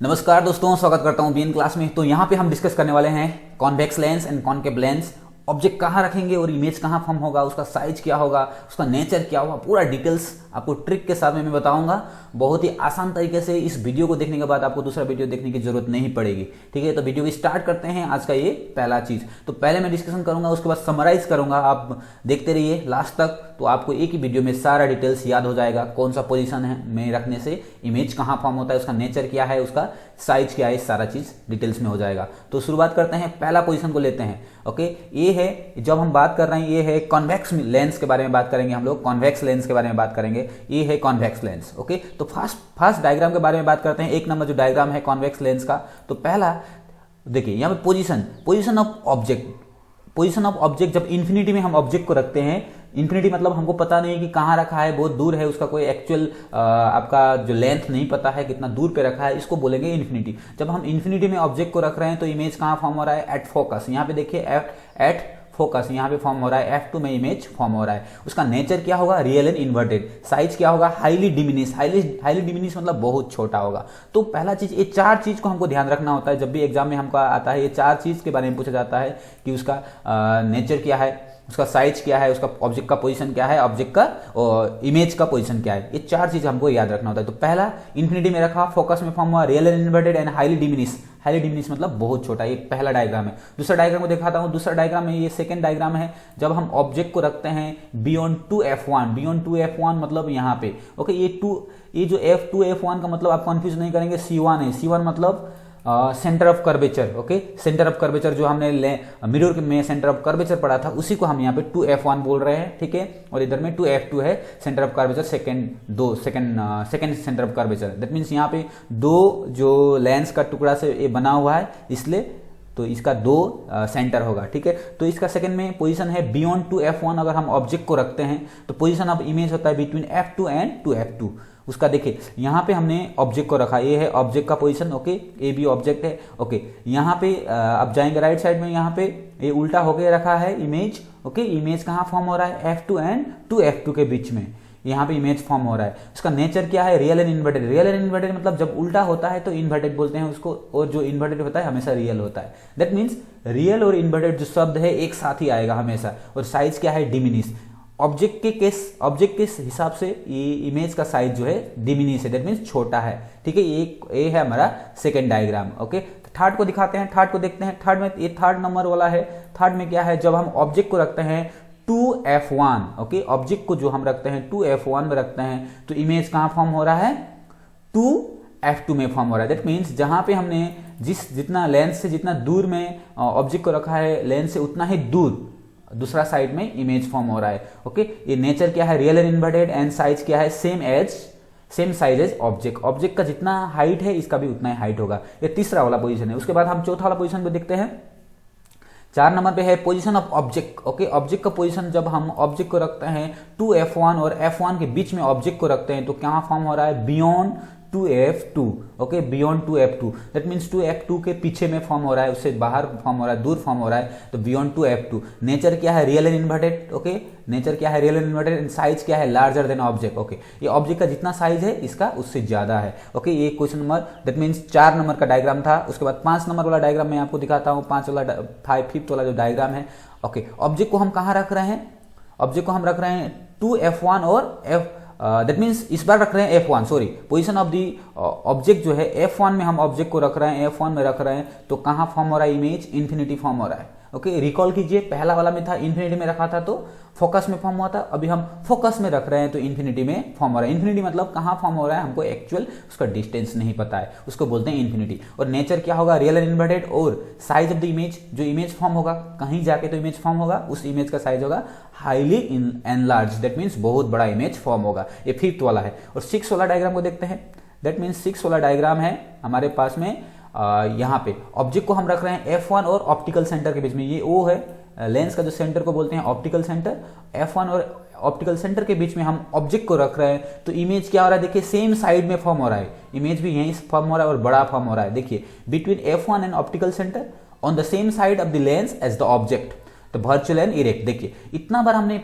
नमस्कार दोस्तों, स्वागत करता हूं बीएन क्लास में। तो यहाँ पे हम डिस्कस करने वाले हैं convex lens and concave lens. Object कहाँ रखेंगे और इमेज कहाँ फॉर्म होगा, उसका साइज क्या होगा, उसका नेचर क्या होगा, पूरा डिटेल्स आपको ट्रिक के साथ में मैं बताऊंगा। बहुत ही आसान तरीके से इस वीडियो को देखने के बाद आपको दूसरा वीडियो देखने की जरूरत नहीं पड़ेगी। ठीक है, तो वीडियो को स्टार्ट करते हैं। आज का ये पहला चीज, तो पहले मैं डिस्कशन करूंगा, उसके बाद समराइज करूंगा। आप देखते रहिए लास्ट तक, तो आपको एक ही वीडियो में सारा डिटेल्स याद हो जाएगा। कौन सा पोजीशन है में रखने से इमेज कहाँ फॉर्म होता है, उसका नेचर क्या है, उसका साइज क्या है, सारा चीज डिटेल्स में हो जाएगा। तो शुरुआत करते हैं, पहला पोजीशन को लेते हैं। ओके, ये है, जब हम बात कर रहे हैं, ये है कॉन्वेक्स लेंस के बारे में बात करेंगे हम लोग, कॉन्वेक्स लेंस के बारे में बात करेंगे। ये है कॉन्वेक्स लेंस। ओके, तो फर्स्ट डायग्राम के बारे में बात करते हैं। एक नंबर जो डायग्राम है कॉन्वेक्स लेंस का, तो पहला देखिए यहाँ पे पोजीशन ऑफ ऑब्जेक्ट। जब इन्फिनिटी में हम ऑब्जेक्ट को रखते हैं, इन्फिनिटी मतलब हमको पता नहीं है कि कहाँ रखा है, बहुत दूर है, उसका कोई एक्चुअल आपका जो लेंथ नहीं पता है, कितना दूर पे रखा है, इसको बोलेंगे इन्फिनिटी। जब हम इन्फिनिटी में ऑब्जेक्ट को रख रहे हैं तो इमेज कहाँ फॉर्म हो रहा है, एट फोकस। यहाँ पे देखिए एट फोकस यहाँ पे फॉर्म हो रहा है, F2 में इमेज फॉर्म हो रहा है। उसका नेचर क्या होगा, रियल एंड इन्वर्टेड। साइज क्या होगा, हाईली डिमिनिश मतलब बहुत छोटा होगा। तो पहला चीज, ये चार चीज को हमको ध्यान रखना होता है जब भी एग्जाम में हमको आता है। ये चार चीज के बारे में पूछा जाता है कि उसका नेचर क्या है, उसका साइज क्या है, उसका ऑब्जेक्ट का पोजीशन क्या है, ऑब्जेक्ट का और इमेज का पोजीशन क्या है। ये चार चीज हमको याद रखना होता है। तो पहला इन्फिनिटी में रखा, फोकस में फॉर्म हुआ, real and inverted and highly diminish मतलब बहुत छोटा। ये पहला डायग्राम है। दूसरा डायग्राम को दिखाता हूं। दूसरा डायग्राम में, ये सेकंड डायग्राम है, जब हम ऑब्जेक्ट को रखते हैं बियॉन्ड 2f1 मतलब यहाँ पे। ओके, ये जो F2F1 का मतलब आप कंफ्यूज नहीं करेंगे, C1 है। C1 मतलब centre of curvature. Okay, centre of curvature जो हमने मिरर में सेंटर ऑफ कर्वेचर पढ़ा था, उसी को हम यहाँ पे 2f1 बोल रहे हैं। ठीक है, और इधर में 2f2 है, centre of curvature second centre of curvature. That means यहाँ पे दो जो लेंस का टुकड़ा से ये बना हुआ है, इसलिए तो इसका दो सेंटर होगा। ठीक है, तो इसका सेकंड में पोजीशन है बियॉन्ड 2f1। अगर हम ऑब्जेक्ट को रखते हैं तो पोजीशन ऑफ इमेज होता है बिटवीन f2 एंड 2f2। उसका देखिए यहाँ पे हमने ऑब्जेक्ट को रखा, ये है ऑब्जेक्ट का position. Okay, A B object है। ओके, यहाँ पे आप जाएंगे राइट साइड में, यहाँ पे ये उल्टा होके रखा है इमेज। ओके, इमेज कहाँ फॉर्म हो रहा है, F2 एंड 2F2 के बीच में यहाँ पे इमेज फॉर्म हो रहा है। उसका नेचर क्या है, real and inverted. Real and inverted मतलब जब उल्टा होता है तो इन्वर्टेड बोलते हैं उसको, और जो इन्वर्टेड होता है हमेशा रियल होता है। दैट मीन्स रियल और इन्वर्टेड जो शब्द है एक साथ ही आएगा हमेशा। और साइज क्या है, डिमिनिश। ऑब्जेक्ट के हिसाब से ये इमेज का साइज जो है डिमिनिश है, दैट मीन्स छोटा है। ठीक है, ये है हमारा सेकेंड डायग्राम। ओके, थर्ड को दिखाते हैं, थर्ड को देखते हैं। थर्ड में, ये थर्ड नंबर वाला है। थर्ड में क्या है, जब हम ऑब्जेक्ट को रखते हैं 2f1। ओके, ऑब्जेक्ट को जो हम रखते हैं 2f1 में रखते हैं तो इमेज कहाँ फॉर्म हो रहा है, 2f2 में फॉर्म हो रहा है। दैट मीन्स जहां पे हमने जितना लेंस से जितना दूर में ऑब्जेक्ट को रखा है, लेंस से उतना ही दूर दूसरा साइड में इमेज फॉर्म हो रहा है। ओके, ये नेचर क्या है, real and inverted and size क्या है, same size as object. Object का जितना हाइट है इसका भी उतना ही हाइट होगा। ये तीसरा वाला पोजीशन है। उसके बाद हम चौथा वाला पोजीशन पे देखते हैं। 4 नंबर पे है position of object. Okay, object का पोजीशन, जब हम ऑब्जेक्ट को रखते हैं 2f1 और f1 के बीच में ऑब्जेक्ट को रखते हैं तो क्या फॉर्म हो रहा है, beyond 2f2। Okay, beyond 2f2 that means 2f2 के पीछे में फॉर्म हो रहा है, उससे बाहर फॉर्म हो रहा है, दूर फॉर्म हो रहा है, तो बियॉन्ड 2f2। नेचर क्या है, real and inverted. Okay, nature क्या है, real and inverted and size क्या है, लार्जर देन ऑब्जेक्ट। ओके, ये ऑब्जेक्ट का जितना साइज है इसका उससे ज्यादा है। ओके, ये question number, that means 4 number का डायग्राम था। उसके बाद 5 नंबर वाला डायग्राम मैं आपको दिखाता हूँ। 5th वाला जो डायग्राम है। ओके, ऑब्जेक्ट को हम कहाँ रख रहे हैं, ऑब्जेक्ट को हम रख रहे हैं 2f1 और दैट मीन्स इस बार रख रहे हैं F1, sorry, position of the object जो है F1 में हम ऑब्जेक्ट को रख रहे हैं, F1 में रख रहे हैं, तो कहाँ फॉर्म हो रहा है, इमेज इन्फिनिटी फॉर्म हो रहा है। ओके, रिकॉल कीजिए, पहला वाला में था इन्फिनिटी में रखा था तो फोकस में फॉर्म हुआ था, अभी हम फोकस में रख रहे हैं तो इन्फिनिटी में फॉर्म हो रहा है। इन्फिनिटी मतलब कहाँ फॉर्म हो रहा है, हमको एक्चुअल उसका डिस्टेंस नहीं पता है, उसको बोलते हैं इन्फिनिटी। और नेचर क्या होगा, रियल एंड इन्वर्टेड। और साइज ऑफ द इमेज, जो इमेज फॉर्म होगा कहीं जाके तो इमेज फॉर्म होगा, उस इमेज का साइज होगा हाईली एनलार्ज, दैट मीन्स बहुत बड़ा इमेज फॉर्म होगा। ये 5th वाला है। और 6th वाला डायग्राम को देखते हैं। दैट मीन्स 6th वाला डायग्राम है हमारे पास में, यहाँ पे ऑब्जेक्ट को हम रख रहे हैं F1 और ऑप्टिकल सेंटर के बीच में। ये O है, लेंस का जो सेंटर को बोलते हैं ऑप्टिकल सेंटर। F1 और ऑप्टिकल सेंटर के बीच में हम ऑब्जेक्ट को रख रहे हैं तो इमेज क्या हो रहा है, देखिए सेम साइड में फॉर्म हो रहा है, इमेज भी यहीं फॉर्म हो रहा है और बड़ा फॉर्म हो रहा है। देखिए between F1 and optical centre on the same side of the lens as the object. तो वर्चुअल एंड इरेक्ट। देखिए इतना बार हमने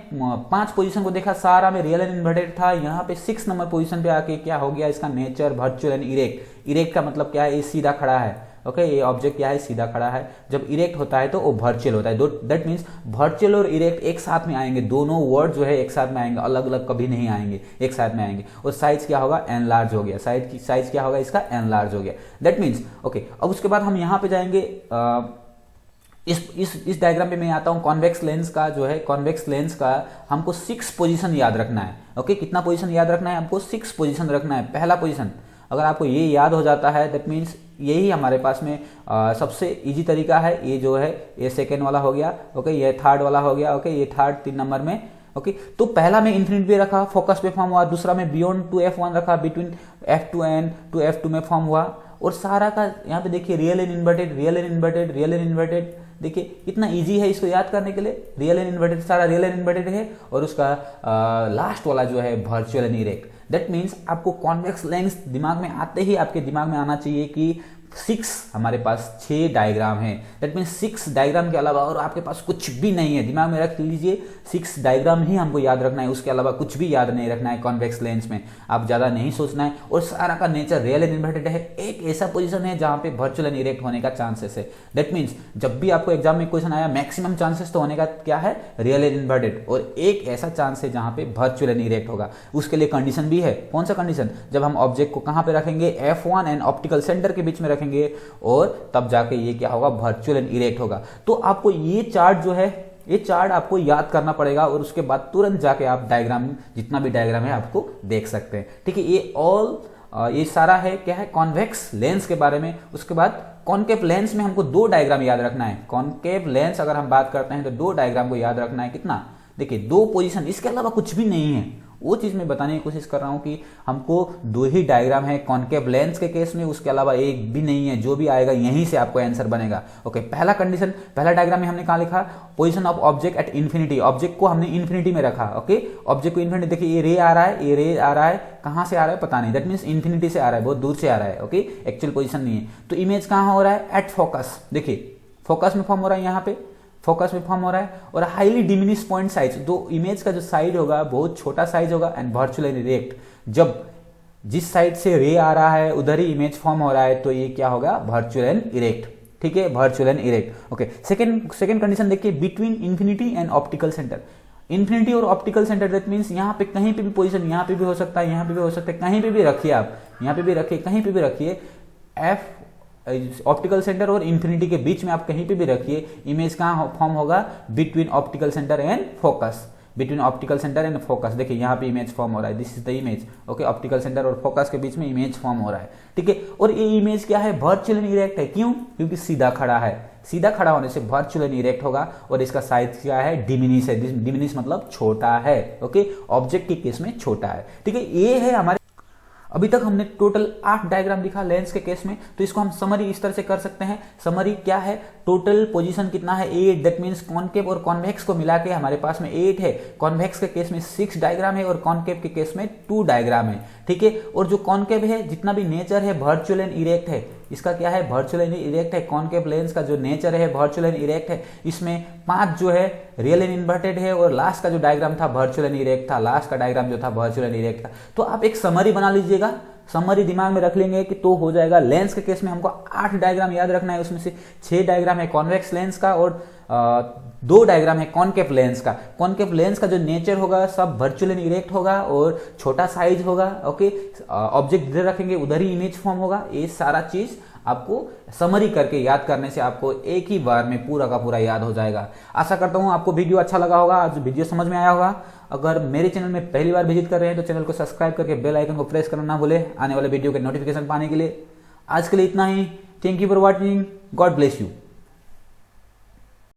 5 पोजीशन को देखा, सारा में रियल एंड इन्वर्टेड था। यहाँ पे 6 नंबर पोजीशन पे आके क्या हो गया, इसका nature virtual and erect. Erect का मतलब क्या है, ये सीधा खड़ा है। ओके, ये ऑब्जेक्ट क्या है, सीधा खड़ा है। जब इरेक्ट होता है तो वो वर्चुअल होता है। दैट मीन्स वर्चुअल और इरेक्ट एक साथ में आएंगे, दोनों वर्ड जो है एक साथ में आएंगे, अलग अलग कभी नहीं आएंगे, एक साथ में आएंगे। और साइज क्या होगा, एनलार्ज हो गया। साइज क्या होगा इसका, एनलार्ज हो गया। दैट मीन्स ओके, अब उसके बाद हम यहाँ पे जाएंगे इस डायग्राम पे मैं आता हूं। कॉन्वेक्स लेंस का जो है, कॉन्वेक्स लेंस का हमको 6 पोजीशन याद रखना है। ओके, कितना पोजीशन याद रखना है, हमको 6 पोजीशन रखना है। पहला पोजीशन अगर आपको ये याद हो जाता है, दैट मीन्स यही हमारे पास में सबसे इजी तरीका है। ये जो है ये सेकेंड वाला हो गया। ओके, ये थर्ड वाला हो गया। ओके, ये थर्ड 3 नंबर में। ओके, तो पहला में इन्फिनिटी पे रखा, फोकस पे फॉर्म हुआ। दूसरा में बियॉन्ड टू F1 रखा, between F2 and to F2 में फॉर्म हुआ। और सारा का यहाँ पे देखिए real and inverted, real and inverted, real and inverted. देखिए कितना इजी है इसको याद करने के लिए। रियल एंड इन्वर्टेड, सारा रियल एंड इन्वर्टेड है। और उसका लास्ट वाला जो है virtual and erect. That means आपको कॉन्वेक्स लेंस दिमाग में आते ही आपके दिमाग में आना चाहिए कि 6 हमारे पास 6 डायग्राम है। दैट मीन्स 6 डायग्राम के अलावा और आपके पास कुछ भी नहीं है। दिमाग में रख लीजिए 6 डायग्राम ही हमको याद रखना है, उसके अलावा कुछ भी याद नहीं रखना है। कॉन्वेक्स लेंस में आप ज्यादा नहीं सोचना है। और सारा का नेचर रियल एंड इन्वर्टेड है। एक ऐसा पोजीशन है जहां पे वर्चुअल एंड इरेक्ट होने का चांसेस है। दैट मीन्स जब भी आपको एग्जाम में क्वेश्चन आया, मैक्सिमम चांसेस तो होने का क्या है, रियल एंड इन्वर्टेड। और एक ऐसा चांस है जहां पे वर्चुअल एंड इरेक्ट होगा। उसके लिए कंडीशन भी है। कौन सा कंडीशन, जब हम ऑब्जेक्ट को कहां पे रखेंगे, F1 एंड ऑप्टिकल सेंटर के बीच में रखेंगे, और तब जाके ये क्या होगा, वर्चुअल एंड इरेक्ट होगा। तो आपको ये चार्ट जो है, ये चार्ट आपको याद करना पड़ेगा। और उसके बाद तुरंत जाके आप डायग्राम, जितना भी डायग्राम है आपको देख सकते हैं। ठीक है, ये सारा है क्या है, कॉन्वेक्स लेंस के बारे में। उसके बाद कॉनकेव लेंस में हमको 2 डायग्राम याद रखना है। कॉनकेव लेंस अगर हम बात करते हैं तो 2 डायग्राम को याद रखना है। कितना, देखिए 2 पोजीशन, इसके अलावा कुछ भी नहीं है। वो चीज मैं बताने की कोशिश कर रहा हूं कि हमको 2 ही डायग्राम है कॉनकेव लेंस के केस में, उसके अलावा एक भी नहीं है। जो भी आएगा यहीं से आपको आंसर बनेगा। ओके, पहला कंडीशन, पहला डायग्राम में हमने कहा लिखा, position of object at infinity. Object को हमने इन्फिनिटी में रखा। ओके, ऑब्जेक्ट को इन्फिनिटी, देखिए ये रे आ रहा है, ये रे आ रहा है, कहां से आ रहा है पता नहीं। दैट मीन्स इन्फिनिटी से आ रहा है, बहुत दूर से आ रहा है। ओके, एक्चुअल पोजीशन नहीं है। तो इमेज कहां हो रहा है, एट फोकस। देखिए फोकस में फॉर्म हो रहा है, यहाँ पे फोकस में फॉर्म हो रहा है। और हाईली डिमिनिश पॉइंट साइज, तो इमेज का जो साइज होगा बहुत छोटा साइज होगा। एंड वर्चुअल एंड इरेक्ट, जब जिस साइड से रे आ रहा है उधर ही इमेज फॉर्म हो रहा है, तो ये क्या होगा, वर्चुअल एंड इरेक्ट। ठीक है, virtual and erect. Okay, second condition देखिए, between infinity and optical centre. Infinity और ऑप्टिकल सेंटर, दैट मीन्स यहाँ पे कहीं पे भी पोजीशन, यहाँ पे भी हो सकता है, यहाँ पे भी हो सकता है, कहीं पे भी रखिए आप, यहाँ पे भी रखिए, कहीं पे भी रखिए। ऑप्टिकल सेंटर और इन्फिनिटी के बीच में आप कहीं पे भी रखिए, इमेज कहां फॉर्म होगा, between optical centre and focus. Between optical centre and focus, देखिए यहाँ पे इमेज फॉर्म हो रहा है, this is the image. Okay, optical centre और फोकस के बीच में इमेज फॉर्म हो रहा है। ठीक है, और ये इमेज क्या है, वर्चुअल एंड इरेक्ट है। क्यों, क्योंकि सीधा खड़ा है। सीधा खड़ा होने से वर्चुअल एंड इरेक्ट होगा। और इसका साइज क्या है, डिमिनिश है। डिमिनिश मतलब छोटा है। ओके, ऑब्जेक्ट के केस में छोटा है। ठीक है, ये है हमारे, अभी तक हमने टोटल 8 डायग्राम दिखा लेंस के केस में। तो इसको हम समरी इस तरह से कर सकते हैं। समरी क्या है, टोटल पोजीशन कितना है, 8। दैट मींस कॉनकेव और कॉन्वेक्स को मिला के हमारे पास में 8 है। कॉन्वेक्स के केस में 6 डायग्राम है और कॉनकेव के केस में 2 डायग्राम है। ठीक है, और जो कॉनकेव है, जितना भी नेचर है वर्चुअल एंड इरेक्ट है। इसका क्या है, वर्चुअल एंड इरेक्ट है। कॉनकेव लेंस का जो नेचर है वर्चुअल एंड इरेक्ट है। इसमें 5 जो है रियल एंड इन्वर्टेड है, और लास्ट का जो डायग्राम था वर्चुअल एंड इरेक्ट था। लास्ट का डायग्राम जो था वर्चुअल एंड इरेक्ट था। तो आप एक समरी बना लीजिएगा, समरी दिमाग में रख लेंगे कि तो हो जाएगा। लेंस के केस में हमको 8 डायग्राम याद रखना है, उसमें से 6 डायग्राम है कॉन्वेक्स लेंस का और 2 डायग्राम है कॉनकेव लेंस का। कॉनकेव लेंस का जो नेचर होगा सब वर्चुअल एंड इरेक्ट होगा और छोटा साइज होगा। ओके, ऑब्जेक्ट जिधर रखेंगे उधर ही इमेज फॉर्म होगा। ये सारा चीज आपको समरी करके याद करने से आपको एक ही बार में पूरा का पूरा याद हो जाएगा। आशा करता हूं आपको वीडियो अच्छा लगा होगा, आज वीडियो समझ में आया होगा। अगर मेरे चैनल में पहली बार विजिट कर रहे हैं तो चैनल को सब्सक्राइब करके बेल आइकन को प्रेस करना ना भूले आने वाले वीडियो के नोटिफिकेशन पाने के लिए। आज के लिए इतना ही। Thank you for watching. God bless you.